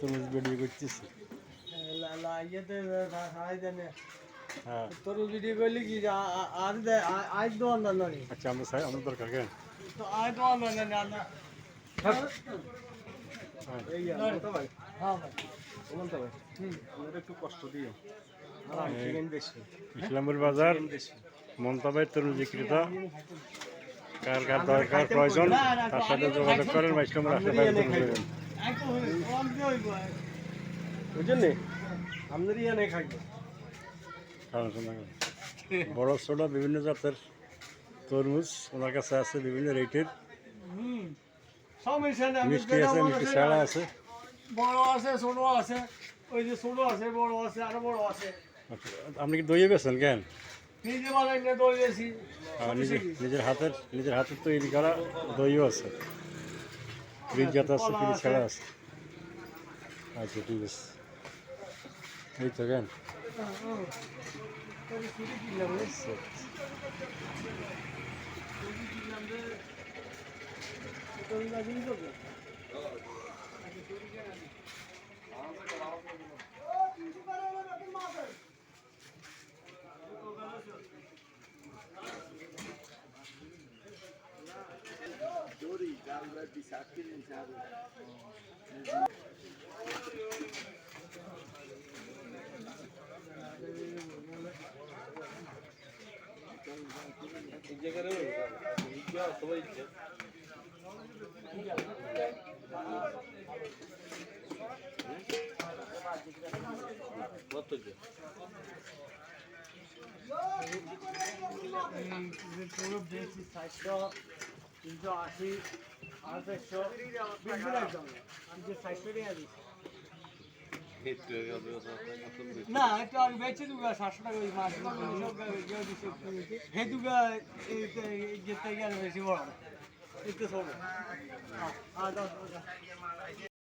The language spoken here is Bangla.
তরমুজ ভিডিও করতেছি। হ্যাঁ তোর ভিডিও করলি কি আজ দোয়ান দানি আচ্ছা আমরা চাই আমাদের দরকার কেন? তো আজ দোয়ান দানি না হ্যাঁ এই ভাই হ্যাঁ ভাই বলতে ভাই আমাদের একটু কষ্ট দিও ইসলামপুর বাজার মমতাবাই তরমুজ বিক্রেতা, কার কার দরকার প্রয়োজন তার সাথে যোগাযোগ করেন। 22 নম্বর আসতে পারেন। বুঝলেন নি আমাদের ইয়া নেই খাইবে বড় ছোট বিভিন্ন জাতের তরমুজ ওনার কাছে আছে, বিভিন্ন রেটের। মিষ্টি আছে, মিষ্টি ছাড়া আছে। বড় আছে ছোট আছে, ওই যে ছোট আছে বড় আছে আরো বড় আছে। আপনি কি দইয়ে বেছেন কেন? নিজে বানাই না দই বেশি নিজের হাতের তৈরি করা দইও আছে, ফ্রিজ জাত আছে, ফ্রিজ ছাড়া আছে। আচ্ছা ঠিক আছে, এই তো কেন না একটু আর বেঁচে দুগা 700 টাকা ওই মাছ হে দুগা যেতে গেলে বেশি বড় একটু ছোট